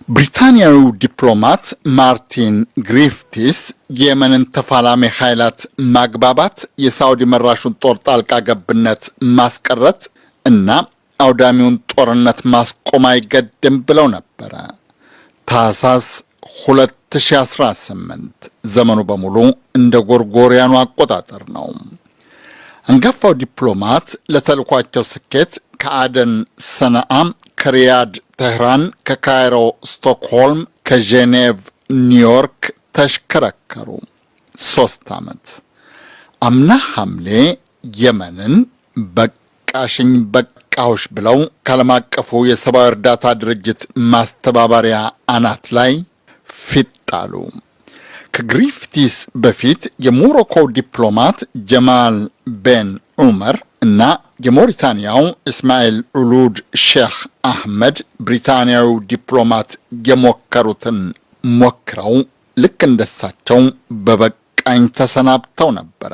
ብሪታንያዊው ዲፕሎማት ማርቲን ግሪፍቲስ የመንን ተፋላሚ ኃይላት ማግባባት የሳውዲ መራሹን ጦር ጣልቃ ገብነት ማስቀረት እና አውዳሚውን ጦርነት ማስቆም አይገድም ብለው ነበር። ታህሳስ 2018 ዘመኑ በሙሉ እንደ ጎርጎሪያኑ አቆጣጠር ነው። አንጋፋው ዲፕሎማት ለተልኳቸው ስኬት ከአደን ሰነአ፣ ከሪያድ ቴህራን፣ ከካይሮ ስቶክሆልም፣ ከጄኔቭ ኒውዮርክ ተሽከረከሩ 3 ዓመት። አምና ሐምሌ የመንን በቃሽኝ በቃውሽ ብለው ከዓለም አቀፉ የሰብአዊ እርዳታ ድርጅት ማስተባበሪያ አናት ላይ ፊጣሉ። ከግሪፍቲስ በፊት የሞሮኮው ዲፕሎማት ጀማል ቤን ዑመር እና የሞሪታንያው እስማኤል ኡሉድ ሼክ አህመድ ብሪታንያዊው ዲፕሎማት የሞከሩትን ሞክረው ልክ እንደሳቸው በበቃኝ ተሰናብተው ነበረ።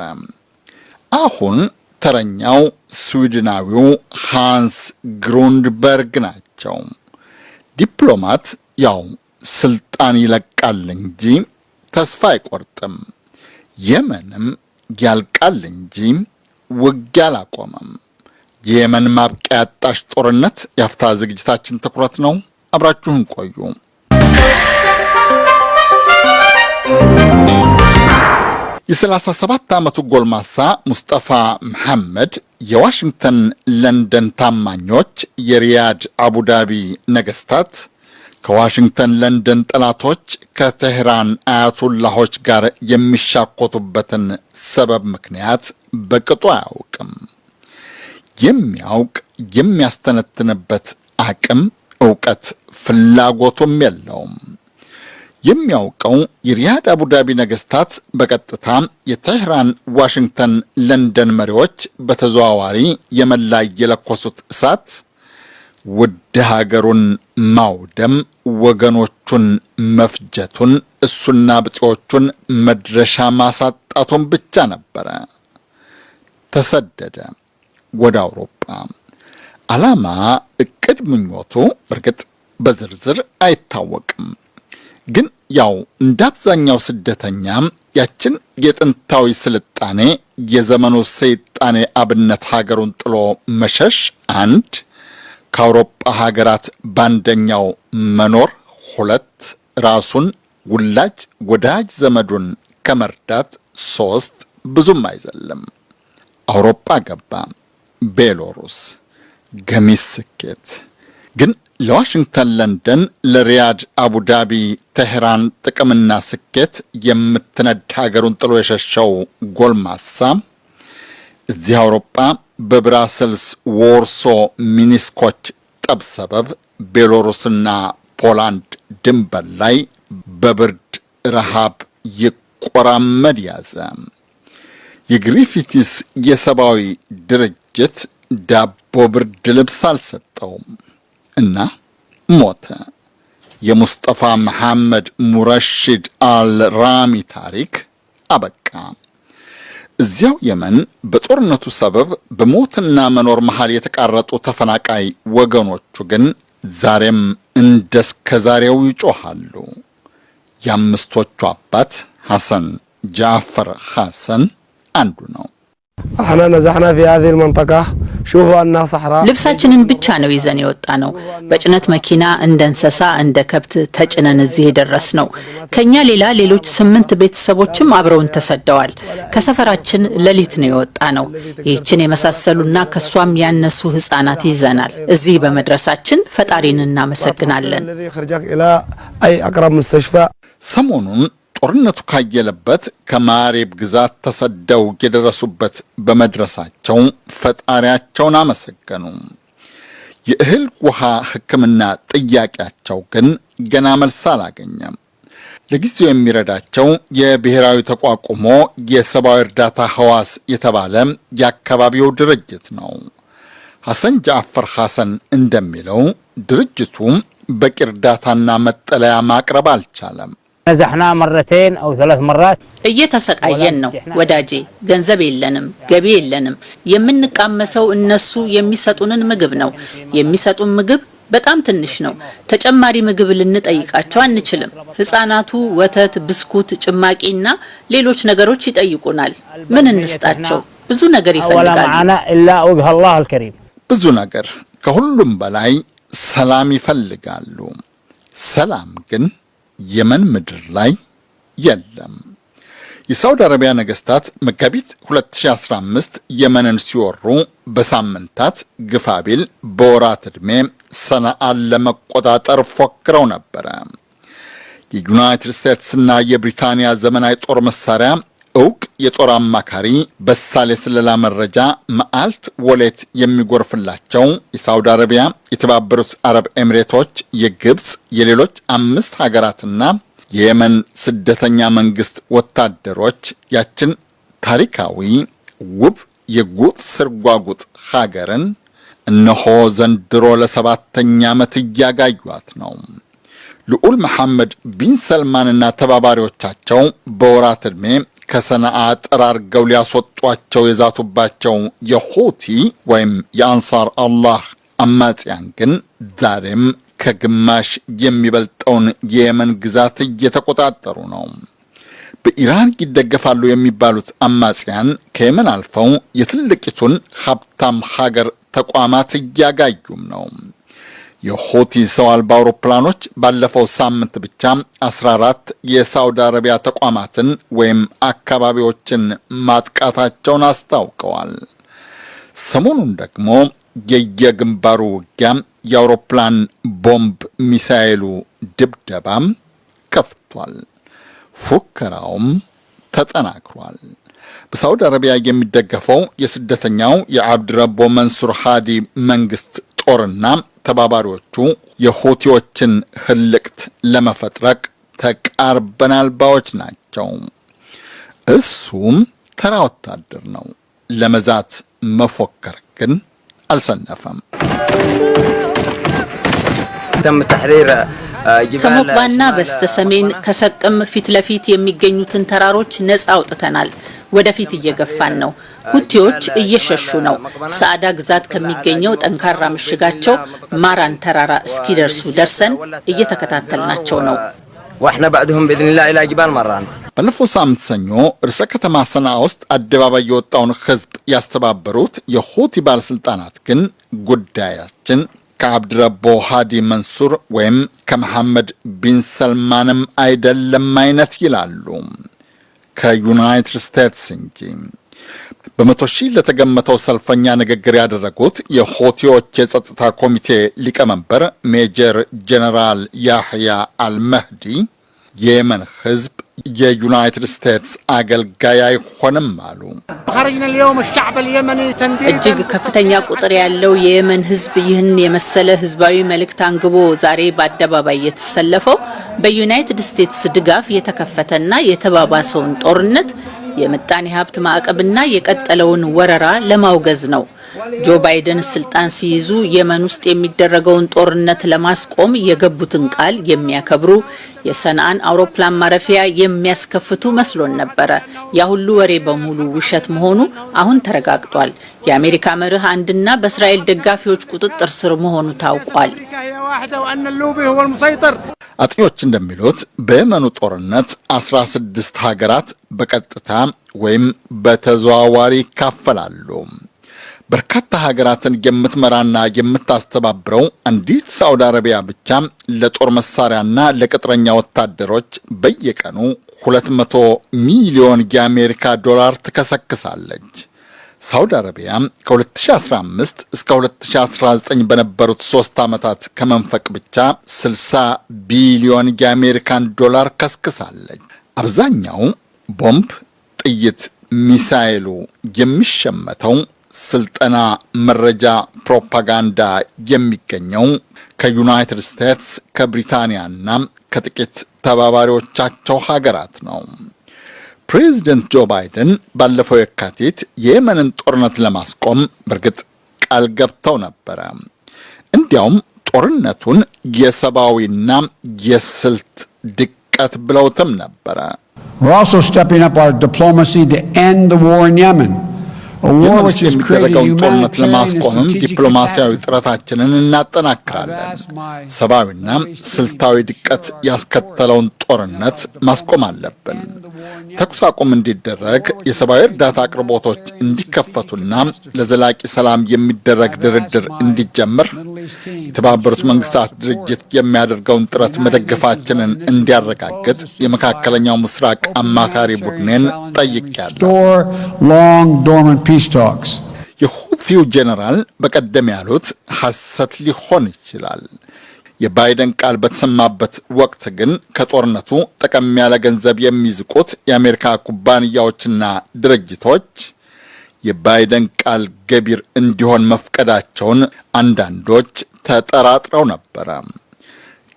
አሁን ተረኛው ስዊድናዊው ሃንስ ግሩንድበርግ ናቸው። ዲፕሎማት ያው ስልጣን ይለቃል እንጂ ተስፋ አይቆርጥም። የመንም ያልቃል እንጂ ውጊያ አላቆመም። የየመን ማብቂያ ያጣሽ ጦርነት የአፍታ ዝግጅታችን ትኩረት ነው። አብራችሁን ቆዩ። የ37 ዓመቱ ጎልማሳ ሙስጠፋ መሐመድ የዋሽንግተን ለንደን ታማኞች የሪያድ አቡዳቢ ነገስታት ከዋሽንግተን ለንደን ጠላቶች ከቴህራን አያቱላሆች ጋር የሚሻኮቱበትን ሰበብ ምክንያት በቅጡ አያውቅም። የሚያውቅ የሚያስተነትንበት አቅም፣ ዕውቀት፣ ፍላጎቱም የለውም። የሚያውቀው የሪያድ አቡዳቢ ነገስታት በቀጥታ የቴህራን ዋሽንግተን ለንደን መሪዎች በተዘዋዋሪ የመን ላይ የለኮሱት እሳት ውድ ሀገሩን ማውደም፣ ወገኖቹን መፍጀቱን፣ እሱና ብጤዎቹን መድረሻ ማሳጣቱን ብቻ ነበረ። ተሰደደ ወደ አውሮፓ። ዓላማ፣ እቅድ፣ ምኞቱ እርግጥ በዝርዝር አይታወቅም። ግን ያው እንደ አብዛኛው ስደተኛ ያችን የጥንታዊ ስልጣኔ የዘመኑ ሰይጣኔ አብነት ሀገሩን ጥሎ መሸሽ አንድ፣ ከአውሮፓ ሀገራት ባንደኛው መኖር 2፣ ራሱን ውላጅ ወዳጅ ዘመዱን ከመርዳት 3 ብዙም አይዘልም። አውሮፓ ገባ። ቤሎሩስ ገሚስ ስኬት። ግን ለዋሽንግተን ለንደን፣ ለሪያድ አቡዳቢ ቴህራን ጥቅምና ስኬት የምትነድ ሀገሩን ጥሎ የሸሸው ጎልማሳ እዚህ አውሮፓ በብራሰልስ ዎርሶ ሚኒስኮች ጠብ ሰበብ ቤሎሩስና ፖላንድ ድንበር ላይ በብርድ ረሃብ ይቆራመድ ያዘ። የግሪፊቲስ የሰብአዊ ድርጅት ዳቦ ብርድ ልብስ አልሰጠውም እና ሞተ። የሙስጠፋ መሐመድ ሙረሺድ አልራሚ ታሪክ አበቃ። እዚያው የመን በጦርነቱ ሰበብ በሞትና መኖር መሃል የተቃረጡ ተፈናቃይ ወገኖቹ ግን ዛሬም እንደስከዛሬው ይጮሃሉ። የአምስቶቹ አባት ሐሰን ጃፈር ሐሰን አንዱ ነው። احنا نزحنا في هذه المنطقة شوفوا أنها صحراء ልብሳችንን ብቻ ነው ይዘን የወጣ ነው። በጭነት መኪና እንደ እንስሳ እንደ ከብት ተጭነን እዚህ ደረስ ነው። ከኛ ሌላ ሌሎች 8 ቤተሰቦችም አብረውን ተሰደዋል። ከሰፈራችን ሌሊት ነው የወጣ ነው። ይህችን የመሳሰሉና ከሷም ያነሱ ህፃናት ይዘናል። እዚህ በመድረሳችን ፈጣሪን እናመሰግናለን። ሰሞኑን ጦርነቱ ካየለበት ከማሪብ ግዛት ተሰደው የደረሱበት በመድረሳቸው ፈጣሪያቸውን አመሰገኑ። የእህል ውሃ ሕክምና ጥያቄያቸው ግን ገና መልስ አላገኘም። ለጊዜው የሚረዳቸው የብሔራዊ ተቋቁሞ የሰብአዊ እርዳታ ህዋስ የተባለ የአካባቢው ድርጅት ነው። ሐሰን ጃፈር ሐሰን እንደሚለው ድርጅቱ በቂ እርዳታና መጠለያ ማቅረብ አልቻለም። نزحنا مرتين أو 3 مرات እየተሰቃየን ነው ወዳጄ። ገንዘብ የለንም፣ ገቢ የለንም። የምንቃመሰው እነሱ የሚሰጡንን ምግብ ነው። የሚሰጡን ምግብ በጣም ትንሽ ነው። ተጨማሪ ምግብ ልንጠይቃቸው አንችልም። ህፃናቱ ወተት፣ ብስኩት፣ ጭማቂና ሌሎች ነገሮች ይጠይቁናል። ምን እንስጣቸው? ብዙ ነገር ይፈልጋሉ። ብዙ ነገር፣ ከሁሉም በላይ ሰላም ይፈልጋሉ። ሰላም ግን የመን ምድር ላይ የለም። የሳውዲ አረቢያ ነገስታት መጋቢት 2015 የመንን ሲወሩ በሳምንታት ግፋቢል በወራት ዕድሜ ሰነአን ለመቆጣጠር ፎክረው ነበረ። የዩናይትድ ስቴትስና የብሪታንያ ዘመናዊ ጦር መሳሪያ፣ እውቅ የጦር አማካሪ፣ በሳል የስለላ መረጃ መዓልት ወሌት የሚጎርፍላቸው የሳውዲ አረቢያ፣ የተባበሩት አረብ ኤሚሬቶች፣ የግብፅ፣ የሌሎች 5 ሀገራትና የየመን ስደተኛ መንግስት ወታደሮች ያችን ታሪካዊ ውብ የጉጥ ስርጓጉጥ ሀገርን እነሆ ዘንድሮ ለ7ኛ ዓመት እያጋዩት ነው። ልዑል መሐመድ ቢን ሰልማንና ተባባሪዎቻቸው በወራት ዕድሜ ከሰነአ ጠራርገው ሊያስወጧቸው የዛቱባቸው የሁቲ ወይም የአንሳር አላህ አማጽያን ግን ዛሬም ከግማሽ የሚበልጠውን የየመን ግዛት እየተቆጣጠሩ ነው። በኢራን ይደገፋሉ የሚባሉት አማጽያን ከየመን አልፈው የትልቂቱን ሀብታም ሀገር ተቋማት እያጋዩም ነው። የሁቲ ሰው አልባ አውሮፕላኖች ባለፈው ሳምንት ብቻ 14 የሳውዲ አረቢያ ተቋማትን ወይም አካባቢዎችን ማጥቃታቸውን አስታውቀዋል። ሰሞኑን ደግሞ የየግንባሩ ውጊያ የአውሮፕላን ቦምብ ሚሳኤሉ ድብደባም ከፍቷል። ፉከራውም ተጠናክሯል። በሳውዲ አረቢያ የሚደገፈው የስደተኛው የአብድረቦ መንሱር ሃዲ መንግስት ጦርና ተባባሪዎቹ የሁቲዎችን ህልቅት ለመፈጥረቅ ተቃርበናል ባዮች ናቸው። እሱም ተራ ወታደር ነው። ለመዛት መፎከር ግን አልሰነፈም። ከሞቅባና በስተሰሜን ከሰቅም ፊት ለፊት የሚገኙትን ተራሮች ነፃ አውጥተናል። ወደፊት እየገፋን ነው። ሁቲዎች እየሸሹ ነው። ሳዕዳ ግዛት ከሚገኘው ጠንካራ ምሽጋቸው ማራን ተራራ እስኪደርሱ ደርሰን እየተከታተልናቸው ነው። واحنا بعدهم باذن الله الى جبال مران። ባለፈው ሳምንት ሰኞ ርዕሰ ከተማ ሰነአ ውስጥ አደባባይ የወጣውን ህዝብ ያስተባበሩት የሁቲ ባለስልጣናት ግን ጉዳያችን ከአብድረቦ ሃዲ መንሱር ወይም ከመሐመድ ቢን ሰልማንም አይደለም አይነት ይላሉ። ከዩናይትድ ስቴትስ እንጂ። በመቶ ሺህ ለተገመተው ሰልፈኛ ንግግር ያደረጉት የሁቲዎች የጸጥታ ኮሚቴ ሊቀመንበር ሜጀር ጀነራል ያህያ አልመህዲ የየመን ህዝብ የዩናይትድ ስቴትስ አገልጋይ አይሆንም አሉ። እጅግ ከፍተኛ ቁጥር ያለው የየመን ህዝብ ይህን የመሰለ ህዝባዊ መልእክት አንግቦ ዛሬ በአደባባይ የተሰለፈው በዩናይትድ ስቴትስ ድጋፍ የተከፈተና የተባባሰውን ጦርነት፣ የምጣኔ ሀብት ማዕቀብና የቀጠለውን ወረራ ለማውገዝ ነው። ጆ ባይደን ስልጣን ሲይዙ የመን ውስጥ የሚደረገውን ጦርነት ለማስቆም የገቡትን ቃል የሚያከብሩ፣ የሰንዓን አውሮፕላን ማረፊያ የሚያስከፍቱ መስሎን ነበረ። ያ ሁሉ ወሬ በሙሉ ውሸት መሆኑ አሁን ተረጋግጧል። የአሜሪካ መርህ አንድና በእስራኤል ደጋፊዎች ቁጥጥር ስር መሆኑ ታውቋል። አጥኚዎች እንደሚሉት በየመኑ ጦርነት 16 ሀገራት በቀጥታ ወይም በተዘዋዋሪ ይካፈላሉ። በርካታ ሀገራትን የምትመራና የምታስተባብረው አንዲት ሳውዲ አረቢያ ብቻ ለጦር መሳሪያና ለቅጥረኛ ወታደሮች በየቀኑ 200 ሚሊዮን የአሜሪካ ዶላር ትከሰክሳለች። ሳውዲ አረቢያ ከ2015 እስከ 2019 በነበሩት 3 ዓመታት ከመንፈቅ ብቻ 60 ቢሊዮን የአሜሪካን ዶላር ከስክሳለች። አብዛኛው ቦምብ፣ ጥይት፣ ሚሳኤሉ የሚሸመተው ስልጠና፣ መረጃ፣ ፕሮፓጋንዳ የሚገኘው ከዩናይትድ ስቴትስ ከብሪታንያና ከጥቂት ተባባሪዎቻቸው ሀገራት ነው። ፕሬዚደንት ጆ ባይደን ባለፈው የካቲት የየመንን ጦርነት ለማስቆም በእርግጥ ቃል ገብተው ነበረ። እንዲያውም ጦርነቱን የሰብአዊና የስልት ድቀት ብለውትም ነበረ። We're also stepping up our diplomacy to end the war in Yemen. የመን ውስጥ የሚደረገውን ጦርነት ለማስቆምም ዲፕሎማሲያዊ ጥረታችንን እናጠናክራለን። ሰብአዊና ስልታዊ ድቀት ያስከተለውን ጦርነት ማስቆም አለብን። ተኩስ አቁም እንዲደረግ፣ የሰብአዊ እርዳታ አቅርቦቶች እንዲከፈቱና ለዘላቂ ሰላም የሚደረግ ድርድር እንዲጀምር የተባበሩት መንግስታት ድርጅት የሚያደርገውን ጥረት መደገፋችንን እንዲያረጋግጥ የመካከለኛው ምስራቅ አማካሪ ቡድኔን ጠይቄያለሁ። የሁቲው ጄኔራል በቀደም ያሉት ሐሰት ሊሆን ይችላል። የባይደን ቃል በተሰማበት ወቅት ግን ከጦርነቱ ጠቀም ያለ ገንዘብ የሚዝቁት የአሜሪካ ኩባንያዎችና ድርጅቶች የባይደን ቃል ገቢር እንዲሆን መፍቀዳቸውን አንዳንዶች ተጠራጥረው ነበረ።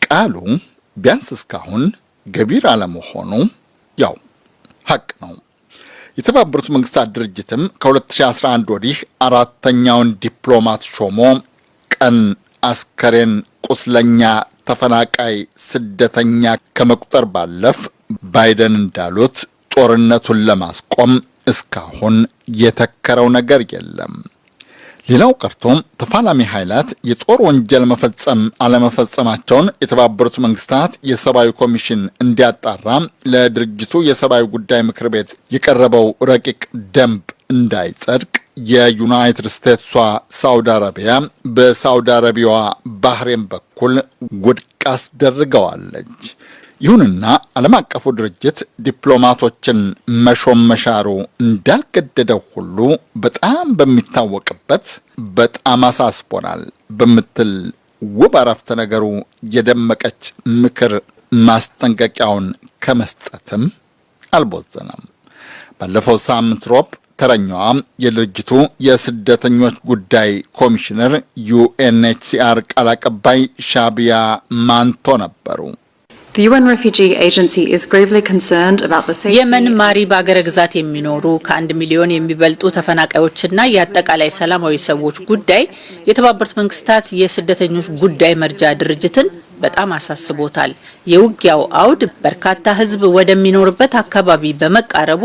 ቃሉ ቢያንስ እስካሁን ገቢር አለመሆኑ ያው ሐቅ ነው። የተባበሩት መንግስታት ድርጅትም ከ2011 ወዲህ አራተኛውን ዲፕሎማት ሾሞ ቀን አስከሬን፣ ቁስለኛ፣ ተፈናቃይ፣ ስደተኛ ከመቁጠር ባለፍ ባይደን እንዳሉት ጦርነቱን ለማስቆም እስካሁን የተከረው ነገር የለም። ሌላው ቀርቶ ተፋላሚ ኃይላት የጦር ወንጀል መፈጸም አለመፈጸማቸውን የተባበሩት መንግስታት የሰብአዊ ኮሚሽን እንዲያጣራ ለድርጅቱ የሰብአዊ ጉዳይ ምክር ቤት የቀረበው ረቂቅ ደንብ እንዳይጸድቅ የዩናይትድ ስቴትሷ ሳውዲ አረቢያ በሳውዲ አረቢያዋ ባህሬን በኩል ውድቅ አስደርገዋለች። ይሁንና ዓለም አቀፉ ድርጅት ዲፕሎማቶችን መሾም መሻሩ እንዳልገደደው ሁሉ በጣም በሚታወቅበት በጣም አሳስቦናል በምትል ውብ አረፍተ ነገሩ የደመቀች ምክር ማስጠንቀቂያውን ከመስጠትም አልቦዘነም። ባለፈው ሳምንት ሮብ ተረኛዋ የድርጅቱ የስደተኞች ጉዳይ ኮሚሽነር ዩኤንኤችሲአር ቃል አቀባይ ሻቢያ ማንቶ ነበሩ። የመን ማሪብ አገረ ግዛት የሚኖሩ ከ1 ሚሊዮን የሚበልጡ ተፈናቃዮችና የአጠቃላይ ሰላማዊ ሰዎች ጉዳይ የተባበሩት መንግስታት የስደተኞች ጉዳይ መርጃ ድርጅትን በጣም አሳስቦታል። የውጊያው አውድ በርካታ ህዝብ ወደሚኖርበት አካባቢ በመቃረቡ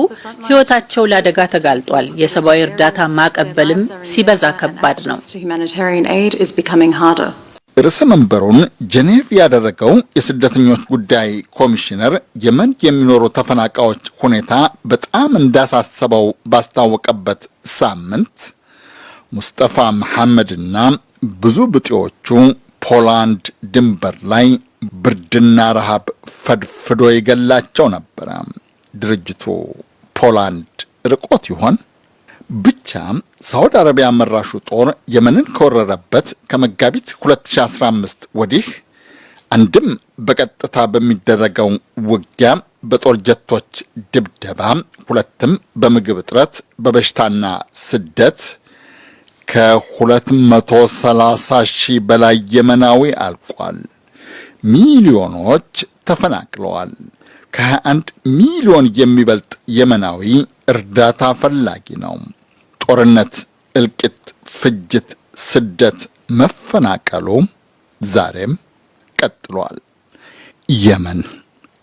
ህይወታቸው ለአደጋ ተጋልጧል። የሰብአዊ እርዳታ ማቀበልም ሲበዛ ከባድ ነው። ርዕሰ መንበሩን ጄኔቭ ያደረገው የስደተኞች ጉዳይ ኮሚሽነር የመን የሚኖሩ ተፈናቃዮች ሁኔታ በጣም እንዳሳሰበው ባስታወቀበት ሳምንት ሙስጠፋ መሐመድና ብዙ ብጤዎቹ ፖላንድ ድንበር ላይ ብርድና ረሃብ ፈድፍዶ ይገላቸው ነበረ። ድርጅቱ ፖላንድ ርቆት ይሆን? ብቻ ሳውዲ አረቢያ መራሹ ጦር የመንን ከወረረበት ከመጋቢት 2015 ወዲህ አንድም በቀጥታ በሚደረገው ውጊያ በጦር ጀቶች ድብደባ፣ ሁለትም በምግብ እጥረት፣ በበሽታና ስደት ከ230 ሺህ በላይ የመናዊ አልቋል። ሚሊዮኖች ተፈናቅለዋል። ከ21 ሚሊዮን የሚበልጥ የመናዊ እርዳታ ፈላጊ ነው። ጦርነት፣ እልቂት፣ ፍጅት፣ ስደት፣ መፈናቀሉ ዛሬም ቀጥሏል። የመን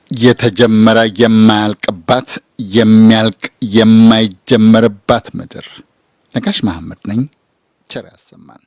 የተጀመረ የማያልቅባት የሚያልቅ የማይጀመርባት ምድር። ነጋሽ መሐመድ ነኝ። ቸር ያሰማን።